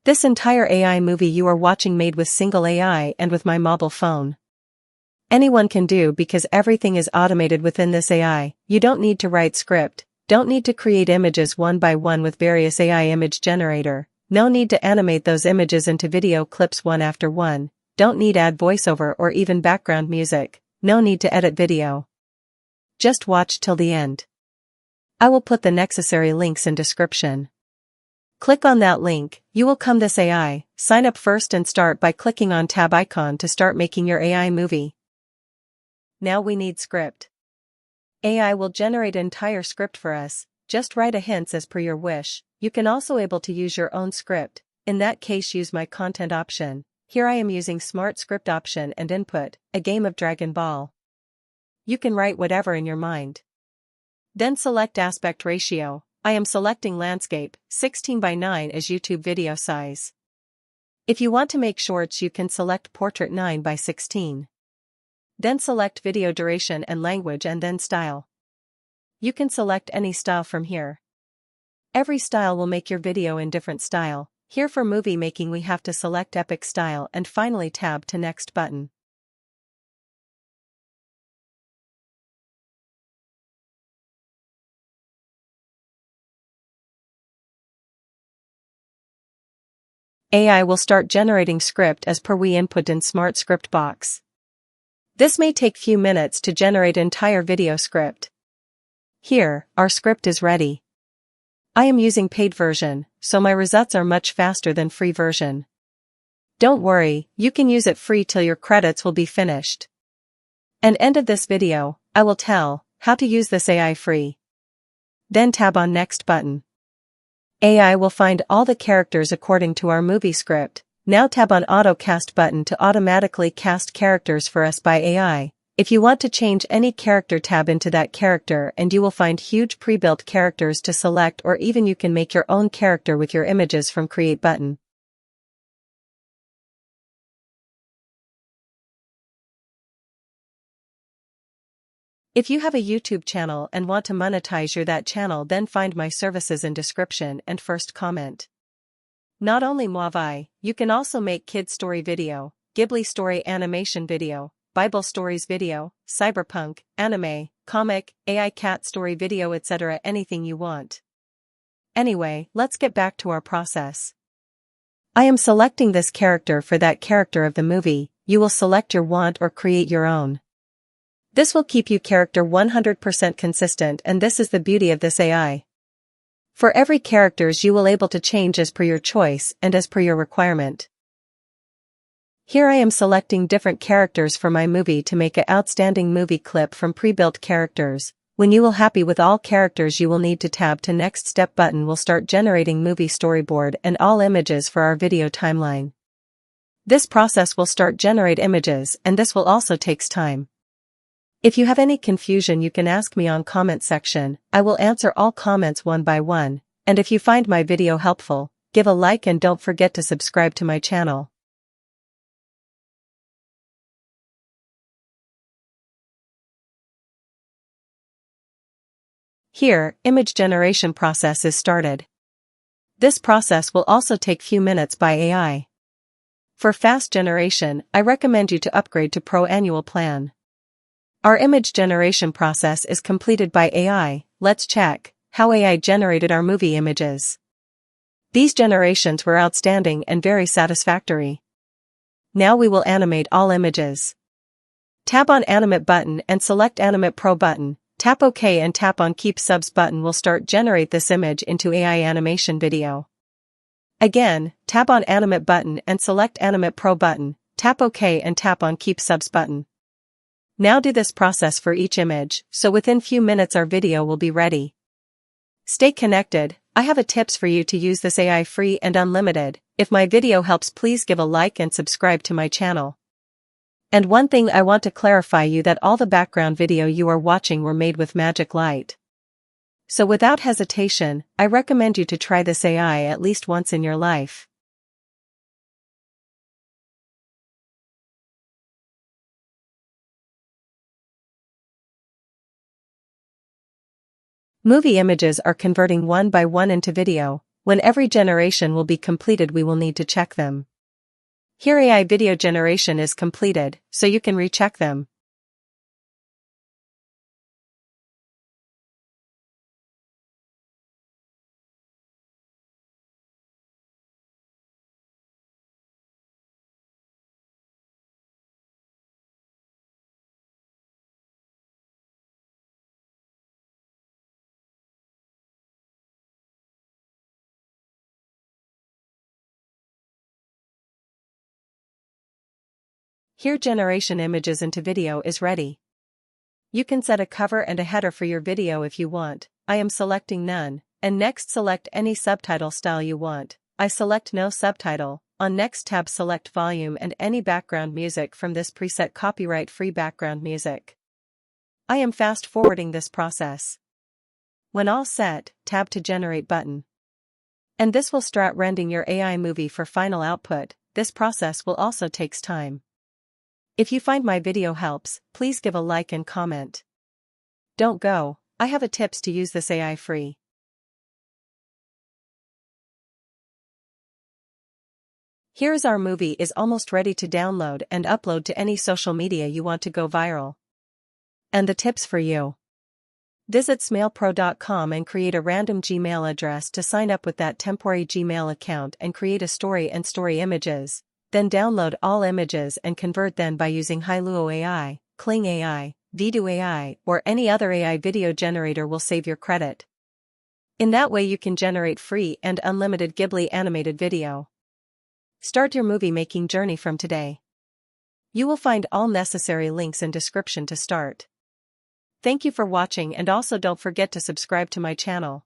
This entire AI movie you are watching made with single AI and with my mobile phone. Anyone can do because everything is automated within this AI. You don't need to write script, don't need to create images one by one with various AI image generator, no need to animate those images into video clips one after one, don't need add voiceover or even background music, no need to edit video. Just watch till the end. I will put the necessary links in description. Click on that link, you will come this AI, sign up first and start by clicking on tab icon to start making your AI movie. Now we need script. AI will generate entire script for us, just write a hints as per your wish. You can also able to use your own script, in that case use my content option. Here I am using smart script option and input, a game of Dragon Ball. You can write whatever in your mind. Then select aspect ratio. I am selecting landscape, 16:9 as YouTube video size. If you want to make shorts you can select portrait 9:16. Then select video duration and language and then style. You can select any style from here. Every style will make your video in different style. Here for movie making we have to select epic style and finally tab to next button. AI will start generating script as per we input in smart script box. This may take few minutes to generate entire video script. Here, our script is ready. I am using paid version, so my results are much faster than free version. Don't worry, you can use it free till your credits will be finished. And end of this video, I will tell how to use this AI free. Then tab on next button. AI will find all the characters according to our movie script. Now tab on auto cast button to automatically cast characters for us by AI. If you want to change any character, tab into that character and you will find huge pre-built characters to select, or even you can make your own character with your images from create button. If you have a YouTube channel and want to monetize your that channel, then find my services in description and first comment. Not only Moavai, you can also make kid story video, Ghibli story animation video, Bible stories video, cyberpunk, anime, comic, AI cat story video, etc. anything you want. Anyway, let's get back to our process. I am selecting this character for that character of the movie. You will select your want or create your own. This will keep you character 100% consistent, and this is the beauty of this AI. For every characters you will able to change as per your choice and as per your requirement. Here I am selecting different characters for my movie to make an outstanding movie clip from pre-built characters. When you will happy with all characters you will need to tab to next step button will start generating movie storyboard and all images for our video timeline. This process will start generate images and this will also takes time. If you have any confusion you can ask me on comment section. I will answer all comments one by one, and if you find my video helpful, give a like and don't forget to subscribe to my channel. Here, image generation process is started. This process will also take few minutes by AI. For fast generation, I recommend you to upgrade to Pro annual plan. Our image generation process is completed by AI. Let's check how AI generated our movie images. These generations were outstanding and very satisfactory. Now we will animate all images. Tap on Animate button and select Animate Pro button. Tap OK and tap on Keep Subs button will start generate this image into AI animation video. Again, tap on Animate button and select Animate Pro button. Tap OK and tap on Keep Subs button. Now do this process for each image, so within few minutes our video will be ready. Stay connected. I have a tips for you to use this AI free and unlimited. If my video helps, please give a like and subscribe to my channel. And one thing I want to clarify you that all the background video you are watching were made with Magiclight. So without hesitation, I recommend you to try this AI at least once in your life. Movie images are converting one by one into video. When every generation will be completed, we will need to check them. Here AI video generation is completed, so you can recheck them. Here generation images into video is ready. You can set a cover and a header for your video if you want. I am selecting none, and next select any subtitle style you want. I select no subtitle. On next tab select volume and any background music from this preset, copyright-free background music. I am fast forwarding this process. When all set, tab to generate button. And this will start rendering your AI movie for final output. This process will also takes time. If you find my video helps, please give a like and comment. Don't go, I have a tips to use this AI free. Here is our movie is almost ready to download and upload to any social media you want to go viral. And the tips for you. Visit smailpro.com and create a random Gmail address to sign up with that temporary Gmail account and create a story and story images. Then download all images and convert them by using Hailuo AI, Kling Ai, Vidu AI, or any other AI video generator will save your credit. In that way you can generate free and unlimited Ghibli animated video. Start your movie making journey from today. You will find all necessary links in description to start. Thank you for watching, and also don't forget to subscribe to my channel.